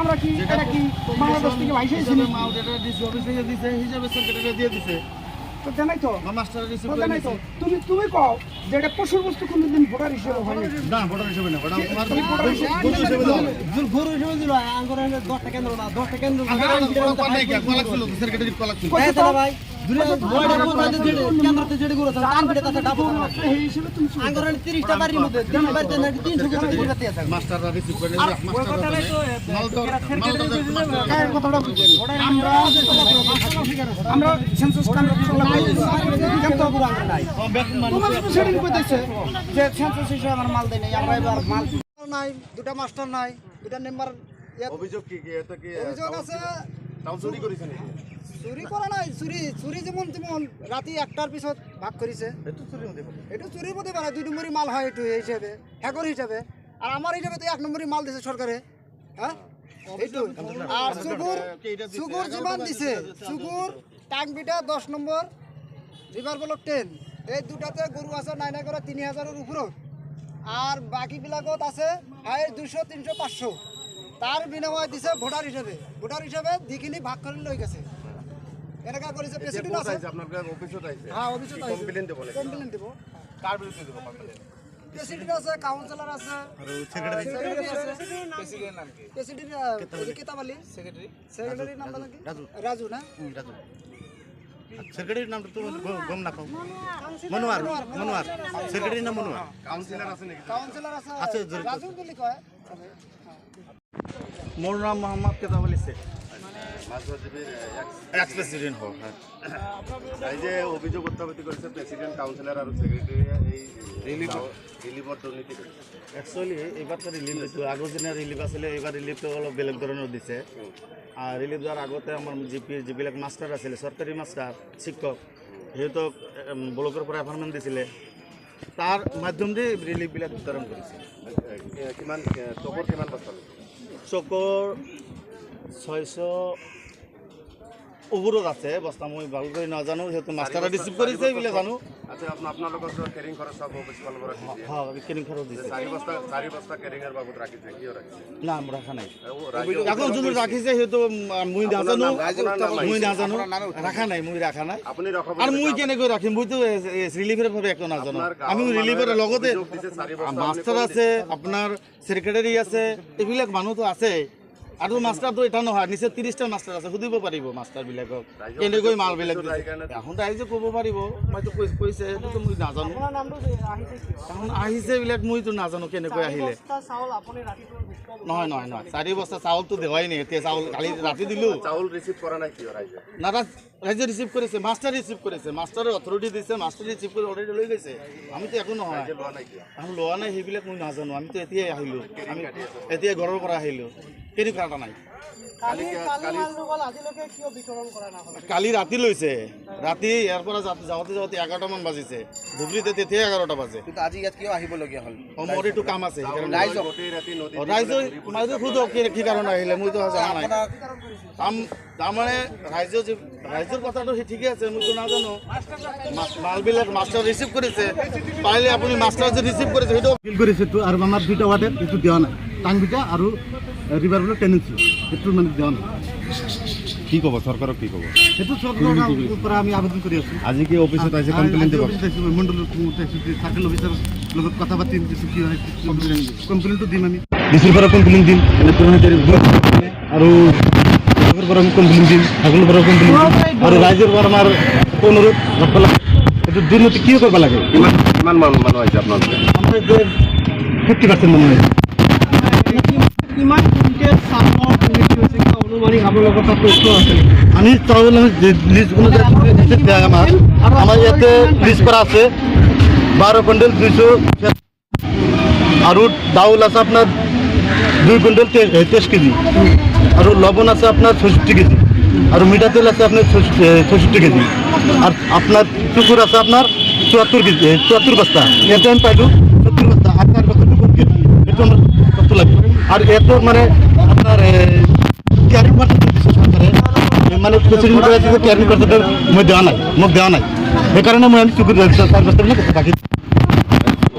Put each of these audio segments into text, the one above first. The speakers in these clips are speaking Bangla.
আমরা কি এটা কি বাংলাদেশ থেকে ভাইসে দিয়ে দিছে তো জানাই তো মাস্টার রিসিভ করে নাই তো তুমি কও যে এটা পশুর বস্তু কোনদিন ভোটার হিসেবে হয় না ভোটার হিসেবে না ওটা তোমার ভোটার হিসেবে দাও গরু হিসেবে দিল আঙ্গুরে 10 টাকা কেন্দ্র না 10 টাকা কেন্দ্র নাই কি কলাক ছিল সেক্রেটারি কলাক ছিল এই দাদা ভাই বড় বড় কেন্দ্রতে যেটা গরু আছে টান ভিড়ে কাছে ডাবো এই হিসেবে তুমি আঙ্গুরে 30 টা বাড়ির মধ্যে 3 বাড়িতে না 300 টাকা করে দিতে আছে মাস্টাররা রিসিভ করে কথাটা বুঝেন আমরা সেন্সাস কিন্তু নাই তোমার সেটিং কইতেছে যে সেন্সাস হিসেবে আমার মাল দেই নাই আমরা এবার মাল নাই দুটো মাস্টার নাই দুটো মেম্বার অভিযোগ কি এটা কি অভিযোগ আছে তাও চুরি করেছে নাকি চুরি করা নাই চুরি যেমন রাতে 1টার পিছত ভাগ করেছে এটা চুরির মধ্যে পারে 2 নম্বরই মাল হয় একটু হিসেবে হ্যাকর হিসেবে আর আমার হিসেবে তো 1 নম্বরই মাল দিছে সরকারে হ্যাঁ এইটু আর সুগুর জীবন দিছে সুগুর টাঙ্গবিটা 10 নম্বর রিভার ব্লক 10 এই দুটাতে গরু আছে নাইনা করে 3000 এর উপর আর বাকি বিলাকত আছে হাই 200 300 500 তার বিনিময় দিছে ভোটার হিসেবে দিকিনি ভাগ করে লই গেছে এলাকা করেছে প্রেসিডেন্ট আছে আপনার অফিসে আইছে হ্যাঁ অফিসে আইছে কমপ্লেইন দেব কার বিরুদ্ধে দেব কমপ্লেইন প্রেসিডেন্ট আছে কাউন্সিলর আছে আর সেক্রেটারি আছে প্রেসিডেন্ট নাম কি প্রেসিডেন্ট কিতাবালি সেক্রেটারি নাম কি রাজু না রাজু সেক্রেটারির নামটা তো গম না পাও মনোয়ার সেক্রেটারির নাম মনোয়ার কাউন্সিলর আছে নাকি কাউন্সিলর আছে রাজু বলি কয় মোর নাম মোহাম্মদ কেতাবালি শেখ এক্স প্রেসিডেন্ট হোক এই যে অভিযোগ উত্থাপিত করেছে প্রেসিডেন্ট কাউন্সিলর আর সেক্রেটারি এই রিলিভর দুর্নীতি করেছে অ্যাকচুয়ালি এবার তো রিলিভ দিচ্ছে আগের দিনে রিলিভ আসলে এবার রিলিভটা অলপ বেলেগ ধরনের দিছে আর রিলিভ দেওয়ার আগতে আমার যিবিলাক মাস্টার আছিল সরকারি মাস্টার শিক্ষক সিহঁতক ব্লকের পৰা এপইণ্টমেণ্ট দিছিলে তাৰ মাধ্যম দিয়ে রিলিভবিলাক বিতৰণ কৰিছে কিমান চকৰ কিমান বস্তা চকৰ 600 ওপৰত আছে বস্তা মই ভালকৈ নাজানো সিহঁতে মাষ্টাৰে ৰিচিভ কৰিছে এইবিলাক জানো আচ্ছা আপোনালোকৰ কেৰিং খৰচ সব অফিস ফালৰ পৰা দিছে হ্যাঁ কেৰিং খৰচ দিছে 4 বস্তা কেৰিংৰ বাবদ ৰাখিছে কিয় ৰাখিছে না ৰাখা নাই এখন যোনে ৰাখিছে সেইটো মই নাজানো ৰাখা নাই মই ৰাখা নাই আপুনি ৰাখব আৰু মই কেনেকৈ ৰাখিম মইতো ৰিলিফৰ ভাবে একো নাজানো আমি ৰিলিফৰ লগতে মাষ্টাৰ আছে আপোনাৰ সেক্ৰেটাৰী আছে এইবিলাক মানুহটো আছে আৰু মাষ্টাৰ তো এটা নহয় নিচে 30টা মাষ্টাৰ আছে সুধিব পাৰিব মাষ্টাৰ বিলাকক কেনেকৈ মাল বিলাক এখন ৰাইজে ক'ব পাৰিব মইতো কৈছে সেইটো মই নাজানো এখন আহিছে এইবিলাক মইতো নাজানো কেনেকৈ আহিলে নহয় 4 বস্তা চাউলটো দেৱাই নাই এতিয়া চাউল কালি ৰাতি দিলো চাউল ৰিচিভ কৰা নাই কি ৰাইজে না ৰাইজে ৰিচিভ কৰিছে মাষ্টাৰ ৰিচিভ কৰিছে মাষ্টাৰে অথৰিটি দিছে মাষ্টাৰ ৰিচিভ কৰি অলৰেডি লৈ গৈছে আমিতো একো নহয় আমি লোৱা নাই সেইবিলাক মই নাজানো আমিতো এতিয়াই আহিলোঁ আমি এতিয়া ঘৰৰ পৰা আহিলোঁ কেনি কাটা নাই কালি ৰাতি লৈছে ৰাতি ইয়াৰ পৰা যাওঁতে 11টা মান বাজিছে ধুবুৰীতে তেতিয়া 11টা বাজে কিন্তু আজি ইয়াত কিয় আহিবলগীয়া হ'ল মোৰ এইটো কাম আছে ৰাইজৰ সোধক কি কাৰণে আহিলে মইতো জনা নাই তাৰমানে ৰাইজৰ কথাটো ঠিকে আছে মইতো নাজানো মালবিলাক মাষ্টাৰ ৰিচিভ কৰিছে পাৰিলে আপুনি মাষ্টাৰ যে ৰিচিভ কৰিছে সেইটো ফিল কৰিছে আৰু আমাৰ 2টা ৱাৰ্ডত এইটো দিয়া নাই টাংবিটা আৰু রিভার ব্লক টেনেন্সি একটু মানে দেওয়া নাই কি ক'ব চৰকাৰক কি ক'ব সেইটো চৰকাৰৰ পৰা আমি আবেদন কৰি আছোঁ আজি কি অফিচত আহিছে কমপ্লেইন দিব মণ্ডল চাৰ্কেল অফিচাৰ লগত কথা পাতি দিছোঁ কি হয় কমপ্লেইনটো দিম আমি ডিচিৰ পৰা কমপ্লেইন দিম আৰু পৰা আমি কমপ্লেইন দিম সকলোৰ পৰা কমপ্লেইন দিম আৰু ৰাইজৰ পৰা আমাৰ অনুৰোধ এইটো দুৰ্নীতি কি কৰিব লাগে কিমান মানুহ আহিছে আপোনালোকে আমাৰ যে 50% মানুহ আহিছে কিমান কুইণ্টেল চাউলৰ দুৰ্নীতি হৈছে কিবা অনুমানিক আপোনালোকৰ তাত তথ্য আছে আমি চাউল লিষ্টগুলো আমার ইয়াতে লিস্ট করা আছে 12 কুইন্টাল 200 আর ডাউল আছে আপনার 2 কুইন্টাল 23 কেজি আর লবণ আছে আপনার 66 কেজি আর মিঠা তেল আছে আপনার 66 কেজি আর আপনার চুকুর আছে আপনার 74 কেজি 74 বস্তা এতে আমি পাইলো 70 বস্তা আর 4 বস্তা চুকুর কেজি এটা আমার কত লাগবে আর এত মানে আপনার ক্যারিং করতে দিচ্ছে সরকারে মানে প্রেসিডেন্ট করে দিচ্ছে ক্যারিং করতে মুখ দেওয়া নাই এই কারণে আমি চুকুর 4 বস্তা নিয়ে বাকি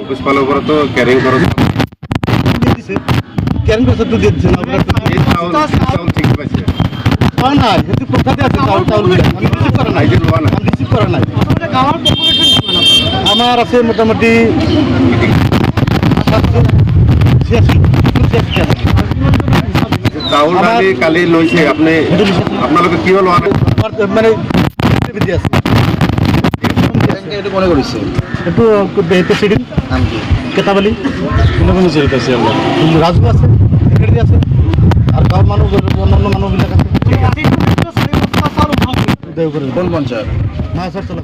অফিস পালন করে তো ক্যারিং খরচ দিচ্ছে ক্যারিং করতে তো দিচ্ছে না এই চাউল ঠিক পাইছে পাওয়া নাই কিন্তু কোথাতে আছে চাউল আমি রিসিভ করা নাই আমি রিসিভ করা নাই আমার আছে মোটামুটি 786 চাউল ডালি কালি লৈছে আপনি আপনালোকে কি হলো মানে বিধি আছে এটা মনে কৰিছে একটু প্রেসিডেন্ট কেতাবালি রাজু আছে সেক্রেটারি আছে আর গাঁৱৰ মানুহ অন্যান্য মানুহবিলাক আছে কোন পঞ্চায়ত মাছ চলা